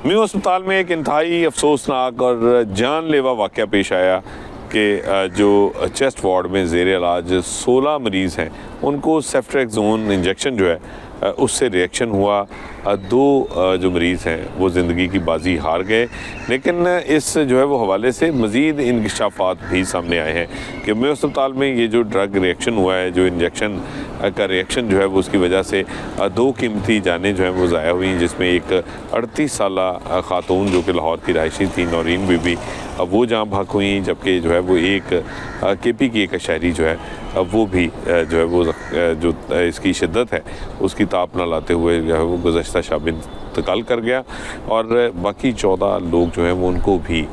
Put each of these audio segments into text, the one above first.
Mu अस्पताल में एक इंतहाई अफसोसनाक और जानलेवा वाक़या पेश आया कि जो चेस्ट वार्ड में ज़ेर इलाज 16 मरीज़ हैं उनको सेफ्ट्रेक्सोन इंजेक्शन जो है उससे रिएक्शन हुआ। दो जो मरीज़ हैं वो ज़िंदगी की बाजी हार गए। लेकिन इस जो है वो हवाले से मज़ीद इंकशाफात भी सामने आए हैं कि म्यू अस्पताल में ये जो ड्रग रिएक्शन हुआ है, जो इंजेक्शन का रिएक्शन जो है वो उसकी वजह से दो कीमती जानें जो हैं वो ज़ाया हुई, जिसमें एक 38 साला ख़ातून जो कि लाहौर की रहायशी थी, नौरीन बीबी, वो जहाँ भाग हुई, जबकि जो है वो एक केपी की एक शहरी जो है वो भी जो है वो जो इसकी शिद्दत है उसकी ताप न लाते हुए जो है वो गुज़श्ता शब इंतकाल कर गया। और बाकी 14 लोग जो हैं वो उनको भी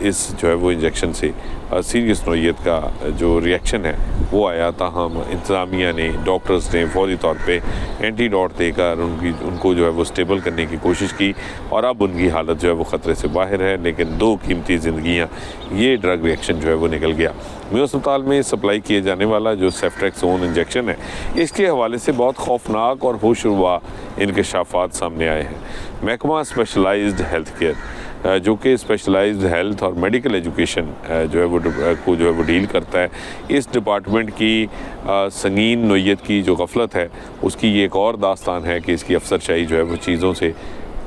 इस जो है वो इंजेक्शन से सीरियस नौयत का जो रिएक्शन है वो आया। ताहम इंतज़ामिया ने, डॉक्टर्स ने फौरी तौर पे एंटीडोट देकर उनको जो है वो स्टेबल करने की कोशिश की और अब उनकी हालत जो है वो ख़तरे से बाहर है। लेकिन दो कीमती ज़िंदगियाँ ये ड्रग रिएक्शन जो है वो निकल गया। म्यू अस्पताल में सप्लाई किए जाने वाला जो सेफ्ट्रेक्सोन इंजेक्शन है, इसके हवाले से बहुत खौफनाक और होशरुबा इंकशाफात सामने आए हैं। महकमा स्पेशलाइज्ड हेल्थ केयर जो कि स्पेशलाइज्ड हेल्थ और मेडिकल एजुकेशन जो है वो को जो है वो डील करता है, इस डिपार्टमेंट की संगीन नोयत की जो गफलत है उसकी ये एक और दास्तान है कि इसकी अफसरशाही जो है वो चीज़ों से,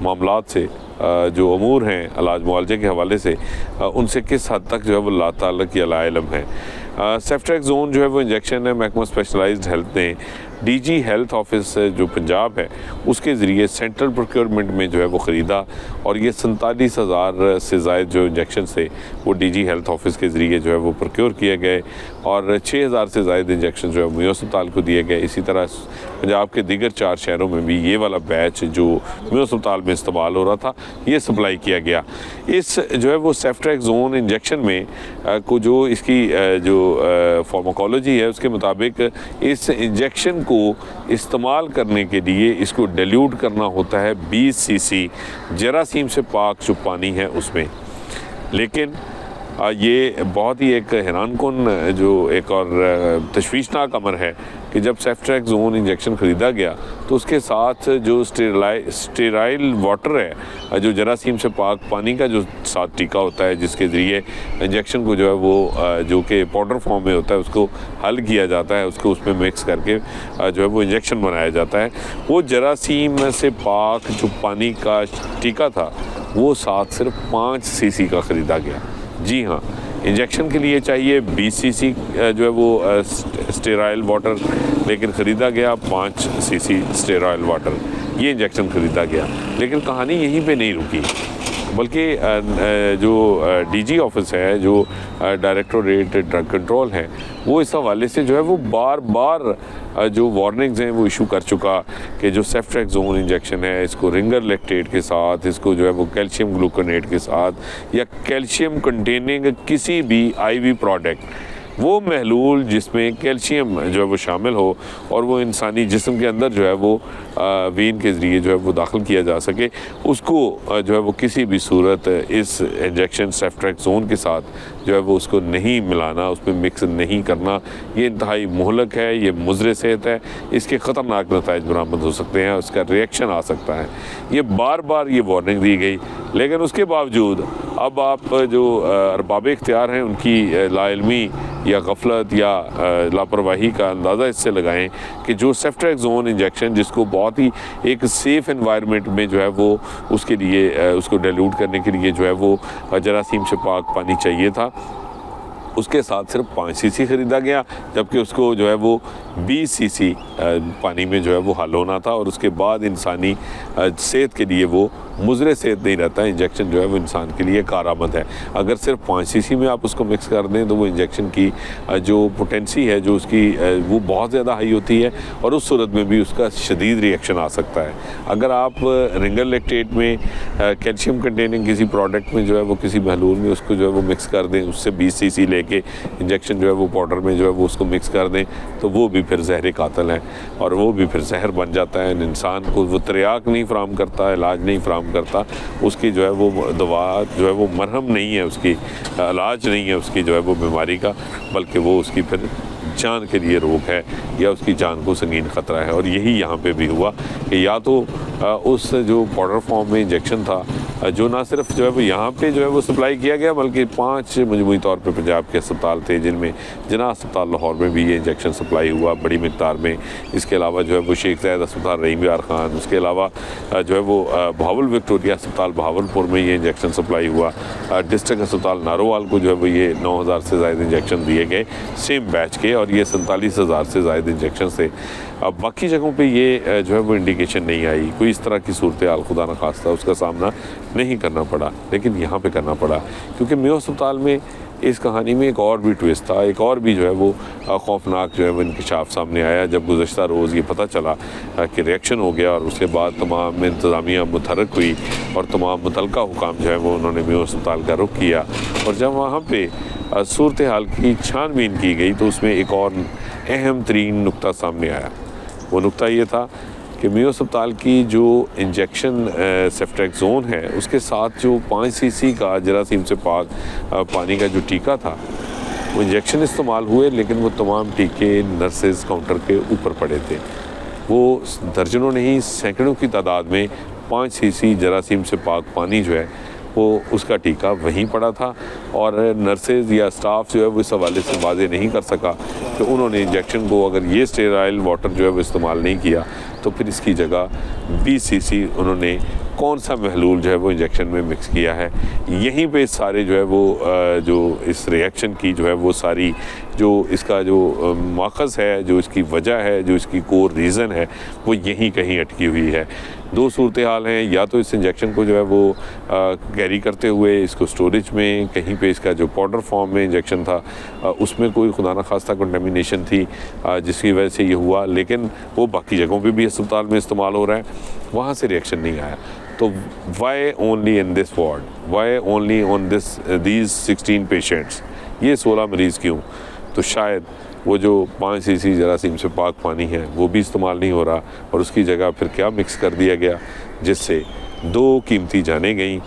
मामलात से, जो अमूर हैं इलाज मुआलजे के हवाले से, उनसे किस हद तक जो है वो लाताल्लुक़ या लाइलम है। सेफ्ट्रेक्सोन जो है वो इंजेक्शन है, महकमा स्पेशलाइज्ड हेल्थ ने डीजी हेल्थ ऑफिस जो पंजाब है उसके ज़रिए सेंट्रल प्रोक्योरमेंट में जो है वो ख़रीदा और ये 47,000 से ज़ायद जो इंजेक्शन थे वो डीजी हेल्थ ऑफिस के ज़रिए जो है वो प्रोक्योर किए गए और 6,000 से ज़ायद इंजेक्शन जो है म्यू अस्पताल को दिए गए। इसी तरह पंजाब के दीगर 4 शहरों में भी ये वाला बैच जो म्यू अस्पताल में इस्तेमाल हो रहा था ये सप्लाई किया गया। इस जो है वो सेफ्ट्रेक्सोन इंजेक्शन में को जो इसकी जो फार्माकोलॉजी है उसके मुताबिक इस इंजेक्शन को इस्तेमाल करने के लिए इसको डाइल्यूट करना होता है 20 सीसी जरासीम से पाक जो पानी है उसमें। लेकिन ये बहुत ही एक हैरानकुन जो एक और तशवीशनाक अमर है कि जब सेफ्ट्रेक्सोन इंजेक्शन ख़रीदा गया तो उसके साथ जो स्टेराइल वाटर है, जो जरासीम से पाक पानी का जो साथ टीका होता है जिसके ज़रिए इंजेक्शन को जो है वो जो कि पाउडर फॉर्म में होता है उसको हल किया जाता है, उसको उसमें मिक्स करके जो है वो इंजेक्शन बनाया जाता है, वो जरासीम से पाक जो पानी का टीका था वो साथ सिर्फ 5 सीसी का ख़रीदा गया। जी हाँ, इंजेक्शन के लिए चाहिए 20 सीसी जो है वो स्टेराइल वाटर, लेकिन ख़रीदा गया 5 सीसी स्टेराइल वाटर, ये इंजेक्शन ख़रीदा गया। लेकिन कहानी यहीं पे नहीं रुकी, बल्कि जो डीजी ऑफिस है, जो डायरेक्टोरेट ड्रग कंट्रोल है, वो इस हवाले से जो है वो बार बार जो वार्निंग्स हैं वो इशू कर चुका कि जो सेफ्ट्रेक्सोन इंजेक्शन है इसको रिंगर लैक्टेट के साथ, इसको जो है वो कैल्शियम ग्लूकोनेट के साथ या कैल्शियम कंटेनिंग किसी भी आईवी प्रोडक्ट, वो महलूल जिसमें कैल्शियम जो है वो शामिल हो और वो इंसानी जिस्म के अंदर जो है वो वीन के ज़रिए जो है वो दाखिल किया जा सके, उसको जो है वो किसी भी सूरत इस इंजेक्शन सेफ्ट्रेक्सोन के साथ जो है वो उसको नहीं मिलाना, उसमें मिक्स नहीं करना। ये इंतहाई मुहलक है, ये मुज़र सेहत है, इसके ख़तरनाक नताइज बरामद हो सकते हैं, उसका रिएक्शन आ सकता है। ये बार बार ये वार्निंग दी गई, लेकिन उसके बावजूद अब आप जो अरबाब इख्तियार हैं उनकी लाइल्मी या गफलत या लापरवाही का अंदाज़ा इससे लगाएं कि जो सेफ्ट्रेक्सोन इंजेक्शन जिसको बहुत ही एक सेफ़ एनवायरनमेंट में जो है वो उसके लिए उसको डाइल्यूट करने के लिए जो है वो जरासीम से पाक पानी चाहिए था, उसके साथ सिर्फ 5 सीसी ख़रीदा गया, जबकि उसको जो है वो 20 सीसी पानी में जो है वो हल होना था और उसके बाद इंसानी सेहत के लिए वो मुज़र सेहत नहीं रहता। इंजेक्शन जो है वो इंसान के लिए कारआमद है। अगर सिर्फ 5 सीसी में आप उसको मिक्स कर दें तो वो इंजेक्शन की जो पोटेंसी है जो उसकी वो बहुत ज़्यादा हाई होती है और उस सूरत में भी उसका शदीद रिएक्शन आ सकता है। अगर आप रिंगर लैक्टेट में कैल्शियम कंटेनिंग किसी प्रोडक्ट में जो है वो किसी महलूल में उसको जो है वो मिक्स कर दें, उससे 20 सीसी लेके इंजेक्शन जो है वो पाउडर में जो है वो उसको मिक्स कर दें तो वो भी फिर जहर कातिल है और वो भी फिर जहर बन जाता है। इंसान को वो त्रियाक नहीं फराहम करता, इलाज नहीं फराहम करता, उसकी जो है वो दवा जो है वो मरहम नहीं है, उसकी इलाज नहीं है उसकी जो है वो बीमारी का, बल्कि वो उसकी फिर जान के लिए रोग है या उसकी जान को संगीन ख़तरा है। और यही यहाँ पे भी हुआ कि या तो उस जो पाउडर फॉर्म में इंजेक्शन था, जो ना सिर्फ जो है वो यहाँ पे जो है वो सप्लाई किया गया, बल्कि 5 मजमूई तौर पे पंजाब के अस्पताल थे, जिनमें जिना अस्पताल लाहौर में भी ये इंजेक्शन सप्लाई हुआ बड़ी मिकदार में। इसके अलावा जो है वो शेख ज़ायद अस्पताल रहीम यार खान, उसके अलावा जो है वो बहावल विक्टोरिया अस्पताल बहावलपुर में ये इंजेक्शन सप्लाई हुआ। डिस्ट्रिक्ट अस्पताल नारोवाल को जो है वो ये 9,000 से ज़ायद इंजेक्शन दिए गए सेम बैच के, और ये 47,000 से ज़ायद इंजेक्शन थे। अब बाकी जगहों पे ये जो है वो इंडिकेशन नहीं आई, कोई इस तरह की सूरत हाल खुदा न खास्ता उसका सामना नहीं करना पड़ा, लेकिन यहाँ पे करना पड़ा क्योंकि मेयो अस्पताल में इस कहानी में एक और भी ट्विस्ट था, एक और भी जो है वो खौफनाक जो है वो इंकशाफ सामने आया जब गुज़श्ता रोज़ ये पता चला कि रिएक्शन हो गया, और उसके बाद तमाम इंतज़ामिया मुतहरक हुई और तमाम मुतलका हुकाम जो है वो उन्होंने मेयो अस्पताल का रुख किया। और जब वहाँ पे सूरत हाल की छानबीन की गई तो उसमें एक और अहम तरीन नुक्ता सामने आया। वो नुक्ता ये था कि मेयो अस्पताल की जो इंजेक्शन सेफ्ट्रेक्सोन है, उसके साथ जो 5 सीसी का जरासीम से पाक पानी का जो टीका था, वो इंजेक्शन इस्तेमाल हुए, लेकिन वो तमाम टीके नर्सेज काउंटर के ऊपर पड़े थे। वो दर्जनों नहीं सैकड़ों की तादाद में 5 सीसी जरासीम से पाक पानी जो है वो उसका टीका वहीं पड़ा था, और नर्सेज या स्टाफ जो है वो इस हवाले से वाज़े नहीं कर सका कि उन्होंने इंजेक्शन को, अगर ये स्टेराइल वाटर जो है वो इस्तेमाल नहीं किया तो फिर इसकी जगह 20 सीसी उन्होंने कौन सा महलूल जो है वो इंजेक्शन में मिक्स किया है। यहीं पे सारे जो है वो जो इस रिएक्शन की जो है वो सारी जो इसका जो माखज़ है, जो इसकी वजह है, जो इसकी कोर रीज़न है, वो यहीं कहीं अटकी हुई है। दो सूरत हाल हैं, या तो इस इंजेक्शन को जो है वो कैरी करते हुए इसको स्टोरेज में कहीं पे इसका जो पाउडर फॉर्म में इंजेक्शन था उसमें कोई खुदा न खास्ता कंटेमिनेशन थी जिसकी वजह से ये हुआ, लेकिन वो बाकी जगहों पे भी अस्पताल में इस्तेमाल हो रहा है, वहाँ से रिएक्शन नहीं आया। तो why only in this ward, why only on these 16 patients, ये 16 मरीज़ क्यों? तो शायद वो जो 5 सीसी जरासीम से पाक पानी है वो भी इस्तेमाल नहीं हो रहा, और उसकी जगह फिर क्या मिक्स कर दिया गया जिससे 2 कीमती जानें गईं,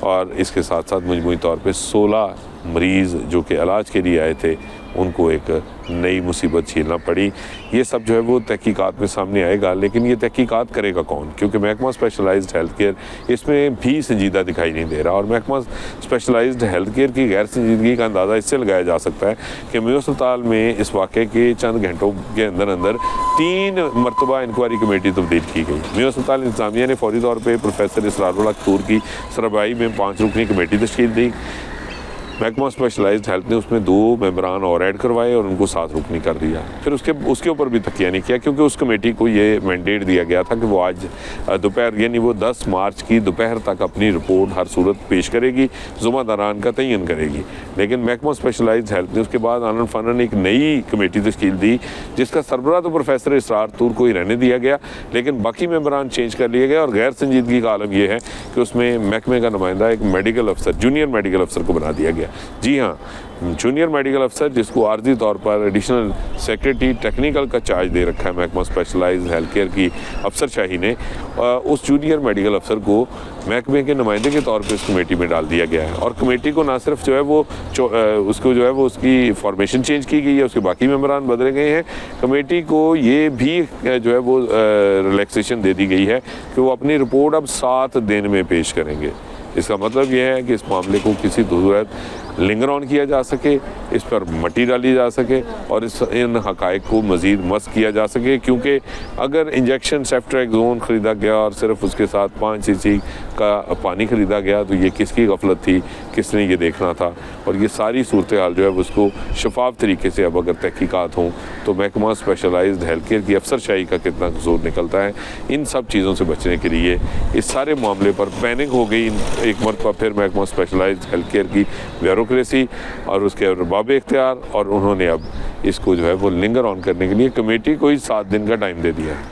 और इसके साथ साथ मजमूई तौर पे 16 मरीज़ जो कि इलाज के लिए आए थे उनको एक नई मुसीबत झेलना पड़ी। ये सब जो है वो तहकीकात में सामने आएगा, लेकिन ये तहकीकात करेगा कौन? क्योंकि महकमा स्पेशलाइज्ड हेल्थ केयर इसमें भी संजीदा दिखाई नहीं दे रहा, और महकमा स्पेशलाइज्ड हेल्थ केयर की गैर संजीदगी का अंदाज़ा इससे लगाया जा सकता है कि मेयो अस्पताल में इस वाक़े के चंद घंटों के अंदर अंदर 3 मरतबा इंक्वायरी कमेटी तब्दील की गई। मेयो अस्पताल इंतज़ामिया ने फौरी तौर पर प्रोफेसर इसरारुल हक तूर की सरबराही में 5 रुकनी कमेटी तश्कील दी। महकमा स्पेशलाइज्ड हेल्थ ने उसमें 2 मेंबरान और ऐड करवाए और उनको 7 रुकनी कर दिया। फिर उसके ऊपर भी तकिया नहीं किया, क्योंकि उस कमेटी को ये मैंडेट दिया गया था कि वो आज दोपहर यानी वो 10 मार्च की दोपहर तक अपनी रिपोर्ट हर सूरत पेश करेगी, ज़ुम्मेदारान का तयन करेगी। लेकिन महकमा स्पेशलाइज्ड हेल्थ ने उसके बाद आनन फानन एक नई कमेटी तश्कील दी, जिसका सरबराह तो प्रोफेसर इसरार तूर को ही रहने दिया गया, लेकिन बाकी मेंबरान चेंज कर लिए गए। और गैर संजीदगी का आलम यह है कि उसमें महकमे का नुमाइंदा एक मेडिकल अफसर, जूनियर मेडिकल अफसर को बना दिया गया। जी हाँ, जूनियर मेडिकल अफसर जिसको आर्जी तौर पर एडिशनल सेक्रेटरी टेक्निकल का चार्ज दे रखा है महकमा स्पेशलाइज्ड हेल्थ केयर की अफसरशाही ने, उस जूनियर मेडिकल अफसर को महकमे के नुमाइंदे के तौर पे इस कमेटी में डाल दिया गया है। और कमेटी को ना सिर्फ जो है वो उसको जो है वो उसकी फॉर्मेशन चेंज की गई है, उसके बाकी मेंबरान बदले गए हैं। कमेटी को ये भी जो है वो रिलैक्सेशन दे दी गई है कि वो अपनी रिपोर्ट अब 7 दिन में पेश करेंगे। इसका मतलब यह है कि इस मामले को किसी सूरत लिंगर ऑन किया जा सके, इस पर मट्टी डाली जा सके और इन हक़ाइक़ को मज़ीद मस्त किया जा सके। क्योंकि अगर इंजेक्शन सेफ्ट्रेक्सोन ख़रीदा गया और सिर्फ उसके साथ 5 सीसी का पानी ख़रीदा गया तो ये किसकी गफलत थी, किसने ये देखना था? और ये सारी सूरत हाल जो है उसको शफाफ तरीके से अब अगर तहकीकात हों तो महकमा स्पेशलाइज्ड हेल्थ केयर की अफसरशाही का कितना कसूर निकलता है। इन सब चीज़ों से बचने के लिए इस सारे मामले पर पैनिक हो गई एक मरतबा फिर महकमा स्पेशलाइज्ड हेल्थ केयर की ब्यूरोक्रेसी और उसके अरबाब इख्तियार, और उन्होंने अब इसको जो है वो लिंगर ऑन करने के लिए कमेटी को ही 7 दिन का टाइम दे दिया है।